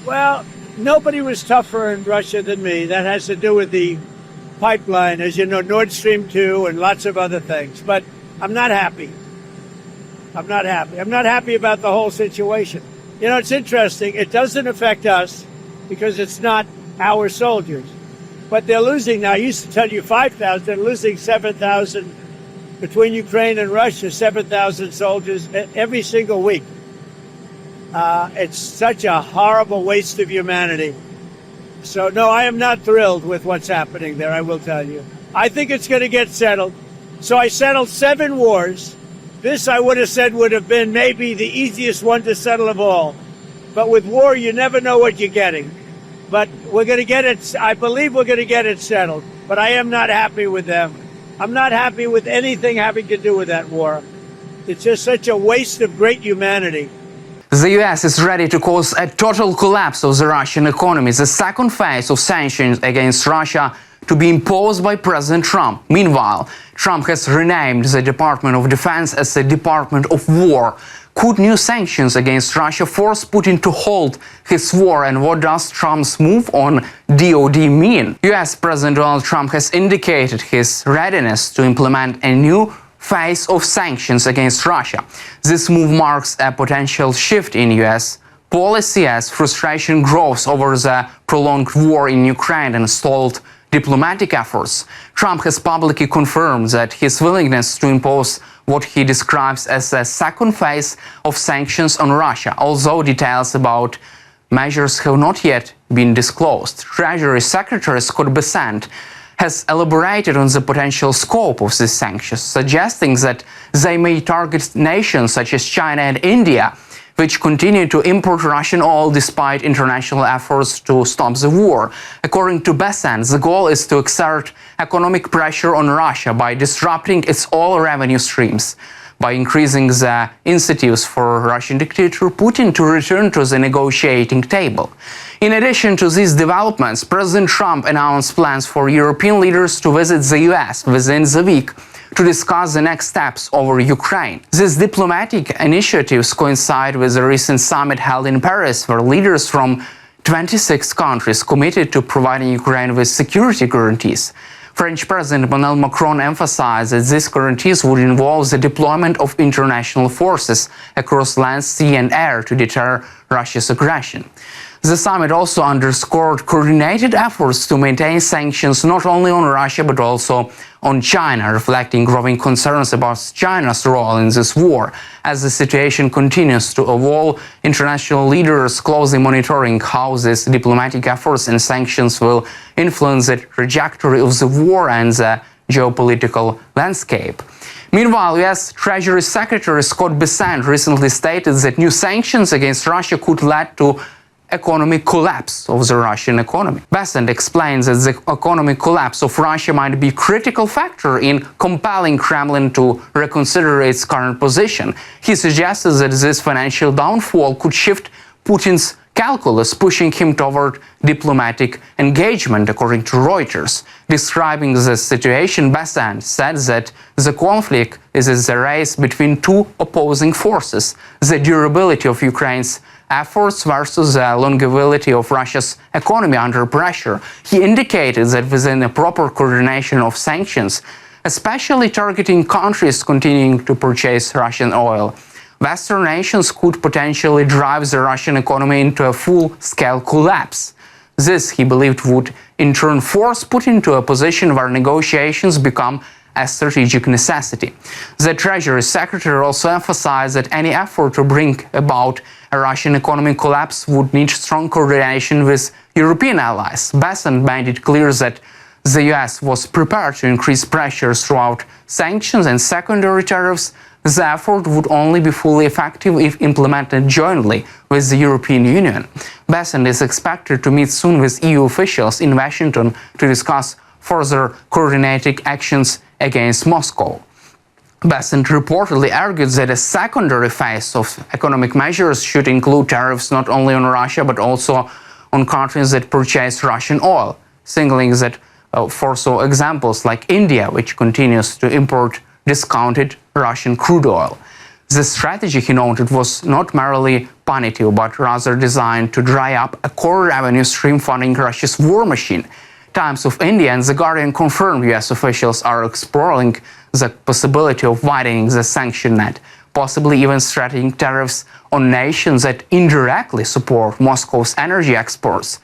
Well, nobody was tougher in Russia than me. That has to do with the pipeline, as you know, Nord Stream 2 and lots of other things. But I'm not happy. I'm not happy. I'm not happy about the whole situation. You know, it's interesting. It doesn't affect us because it's not our soldiers. But they're losing now. I used to tell you 5,000. They're losing 7,000 between Ukraine and Russia, 7,000 soldiers every single week. It's such a horrible waste of humanity. So, no, I am not thrilled with what's happening there, I will tell you. I think it's going to get settled. So I settled 7 wars. This, I would have said, would have been maybe the easiest one to settle of all. But with war, you never know what you're getting. But we're going to get it. I believe we're going to get it settled. But I am not happy with them. I'm not happy with anything having to do with that war. It's just such a waste of great humanity. The US is ready to cause a total collapse of the Russian economy. The second phase of sanctions against Russia to be imposed by President Trump. Meanwhile, Trump has renamed the Department of Defense as the Department of War. Could new sanctions against Russia force Putin to halt his war, and what does Trump's move on DoD mean? US President Donald Trump has indicated his readiness to implement a new phase of sanctions against Russia. This move marks a potential shift in US policy as frustration grows over the prolonged war in Ukraine and stalled diplomatic efforts. Trump has publicly confirmed that his willingness to impose what he describes as a second phase of sanctions on Russia, although details about measures have not yet been disclosed. Treasury Secretary Scott Bessent has elaborated on the potential scope of these sanctions, suggesting that they may target nations such as China and India, which continue to import Russian oil despite international efforts to stop the war. According to Bessent, the goal is to exert economic pressure on Russia by disrupting its oil revenue streams, by increasing the incentives for Russian dictator Putin to return to the negotiating table. In addition to these developments, President Trump announced plans for European leaders to visit the US within the week to discuss the next steps over Ukraine. These diplomatic initiatives coincide with the recent summit held in Paris, where leaders from 26 countries committed to providing Ukraine with security guarantees. French President Emmanuel Macron emphasized that these guarantees would involve the deployment of international forces across land, sea and air to deter Russia's aggression. The summit also underscored coordinated efforts to maintain sanctions not only on Russia but also on China, reflecting growing concerns about China's role in this war. As the situation continues to evolve, international leaders closely monitoring how these diplomatic efforts and sanctions will influence the trajectory of the war and the geopolitical landscape. Meanwhile, US Treasury Secretary Scott Bessent recently stated that new sanctions against Russia could lead to economic collapse of the Russian economy. Bessent explains that the economic collapse of Russia might be a critical factor in compelling Kremlin to reconsider its current position. He suggested that this financial downfall could shift Putin's calculus, pushing him toward diplomatic engagement, according to Reuters. Describing the situation, Bessent said that the conflict is a race between two opposing forces: the durability of Ukraine's efforts versus the longevity of Russia's economy under pressure. He indicated that within a proper coordination of sanctions, especially targeting countries continuing to purchase Russian oil, Western nations could potentially drive the Russian economy into a full-scale collapse. This, he believed, would in turn force Putin to a position where negotiations become a strategic necessity. The Treasury Secretary also emphasized that any effort to bring about a Russian economic collapse would need strong coordination with European allies. Bessent made it clear that the US was prepared to increase pressure throughout sanctions and secondary tariffs. The effort would only be fully effective if implemented jointly with the European Union. Bessent is expected to meet soon with EU officials in Washington to discuss further coordinated actions against Moscow. Bessent reportedly argued that a secondary phase of economic measures should include tariffs not only on Russia but also on countries that purchase Russian oil, singling that for examples like India, which continues to import discounted Russian crude oil. The strategy, he noted, was not merely punitive, but rather designed to dry up a core revenue stream funding Russia's war machine. Times of India and The Guardian confirmed US officials are exploring the possibility of widening the sanction net, possibly even threatening tariffs on nations that indirectly support Moscow's energy exports.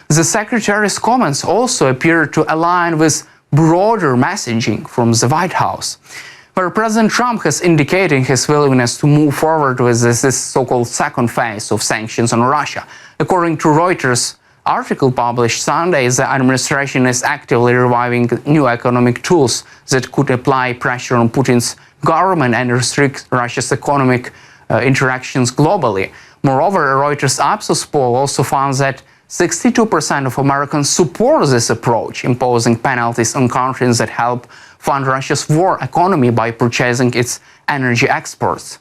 The Secretary's comments also appear to align with broader messaging from the White House, where President Trump has indicated his willingness to move forward with this so-called second phase of sanctions on Russia. According to Reuters' article published Sunday, the administration is actively reviving new economic tools that could apply pressure on Putin's government and restrict Russia's economic interactions globally. Moreover, a Reuters Ipsos poll also found that 62% of Americans support this approach, imposing penalties on countries that help fund Russia's war economy by purchasing its energy exports.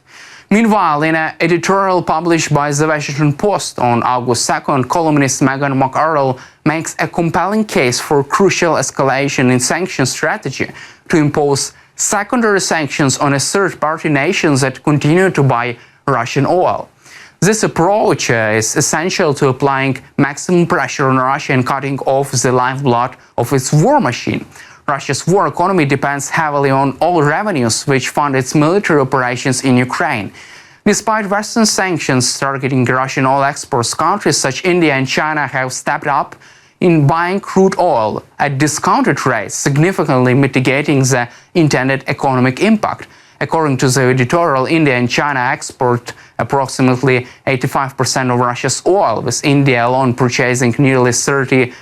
Meanwhile, in an editorial published by The Washington Post on August 2nd, columnist Meghan McArdle makes a compelling case for crucial escalation in sanctions strategy to impose secondary sanctions on a third-party nations that continue to buy Russian oil. This approach is essential to applying maximum pressure on Russia and cutting off the lifeblood of its war machine. Russia's war economy depends heavily on oil revenues, which fund its military operations in Ukraine. Despite Western sanctions targeting Russian oil exports, countries such as India and China have stepped up in buying crude oil at discounted rates, significantly mitigating the intended economic impact. According to the editorial, India and China export approximately 85% of Russia's oil, with India alone purchasing nearly 34%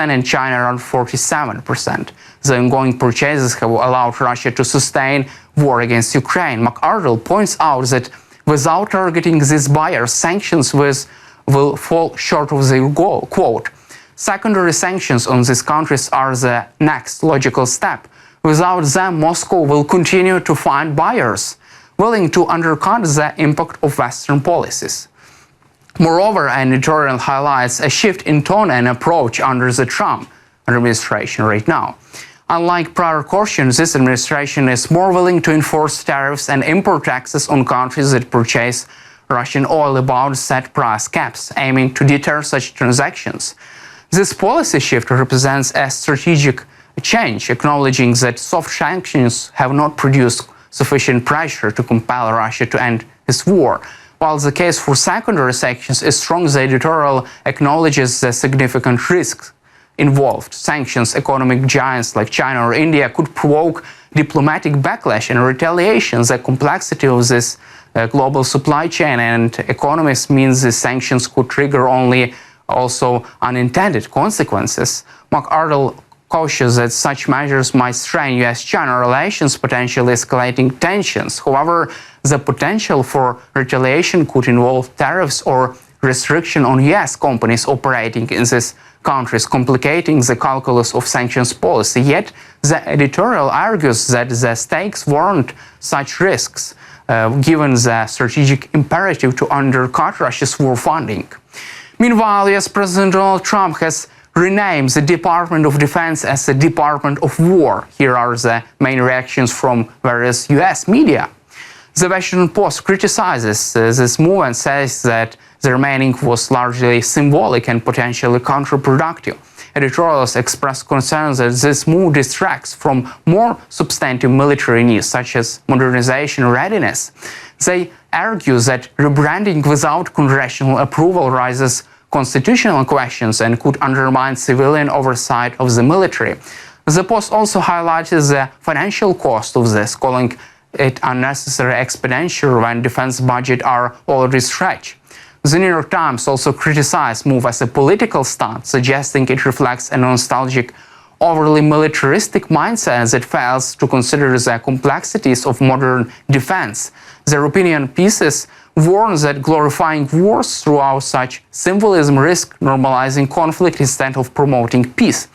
and China around 47%. The ongoing purchases have allowed Russia to sustain war against Ukraine. McArdle points out that without targeting these buyers, sanctions will fall short of their goal. Quote, "Secondary sanctions on these countries are the next logical step. Without them, Moscow will continue to find buyers willing to undercut the impact of Western policies." Moreover, an editorial highlights a shift in tone and approach under the Trump administration right now. Unlike prior cautions, this administration is more willing to enforce tariffs and import taxes on countries that purchase Russian oil above set price caps, aiming to deter such transactions. This policy shift represents a strategic change, acknowledging that soft sanctions have not produced sufficient pressure to compel Russia to end its war. While the case for secondary sanctions is strong, the editorial acknowledges the significant risks involved. Sanctions economic giants like China or India could provoke diplomatic backlash and retaliation. The complexity of this global supply chain and economies means the sanctions could trigger only also unintended consequences. McArdle cautious that such measures might strain US-China relations, potentially escalating tensions. However, the potential for retaliation could involve tariffs or restriction on US companies operating in these countries, complicating the calculus of sanctions policy. Yet, the editorial argues that the stakes warrant such risks, given the strategic imperative to undercut Russia's war funding. Meanwhile, US President Donald Trump has renamed the Department of Defense as the Department of War. Here are the main reactions from various US media. The Washington Post criticizes this move and says that the remaining was largely symbolic and potentially counterproductive. Editorials express concerns that this move distracts from more substantive military needs, such as modernization readiness. They argue that rebranding without congressional approval raises constitutional questions and could undermine civilian oversight of the military. The Post also highlights the financial cost of this, calling it unnecessary expenditure when defense budgets are already stretched. The New York Times also criticized move as a political stunt, suggesting it reflects a nostalgic, overly militaristic mindset that fails to consider the complexities of modern defense. Their opinion pieces warns that glorifying wars throughout such symbolism risks normalizing conflict instead of promoting peace.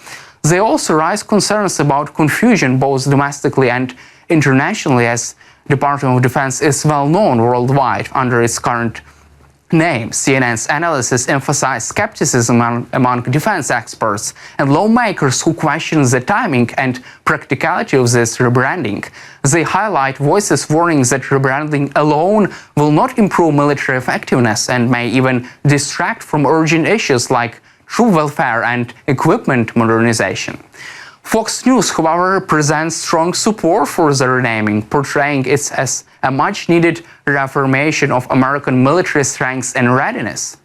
They also raise concerns about confusion both domestically and internationally, as Department of Defense is well known worldwide under its current name. CNN's analysis emphasized skepticism among defense experts and lawmakers who question the timing and practicality of this rebranding. They highlight voices warning that rebranding alone will not improve military effectiveness and may even distract from urgent issues like troop welfare and equipment modernization. Fox News, however, presents strong support for the renaming, portraying it as a much-needed reaffirmation of American military strength and readiness.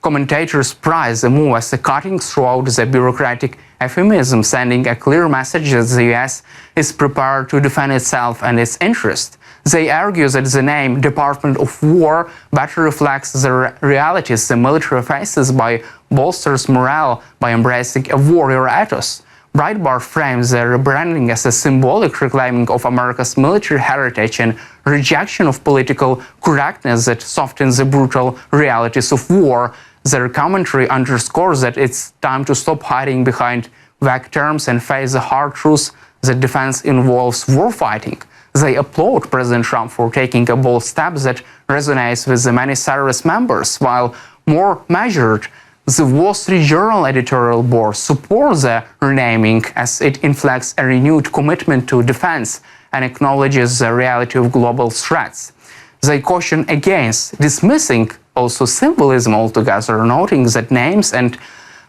Commentators praise the move as a cutting throughout the bureaucratic euphemism, sending a clear message that the US is prepared to defend itself and its interests. They argue that the name Department of War better reflects the realities the military faces by bolsters morale by embracing a warrior ethos. Breitbart frames the rebranding as a symbolic reclaiming of America's military heritage and rejection of political correctness that softens the brutal realities of war. Their commentary underscores that it's time to stop hiding behind vague terms and face the hard truth that defense involves warfighting. They applaud President Trump for taking a bold step that resonates with the many service members, while more measured, the Wall Street Journal editorial board supports the renaming as it inflects a renewed commitment to defense and acknowledges the reality of global threats. They caution against dismissing also symbolism altogether, noting that names and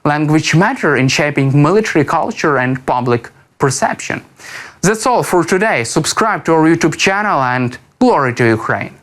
language matter in shaping military culture and public perception. That's all for today. Subscribe to our YouTube channel and glory to Ukraine.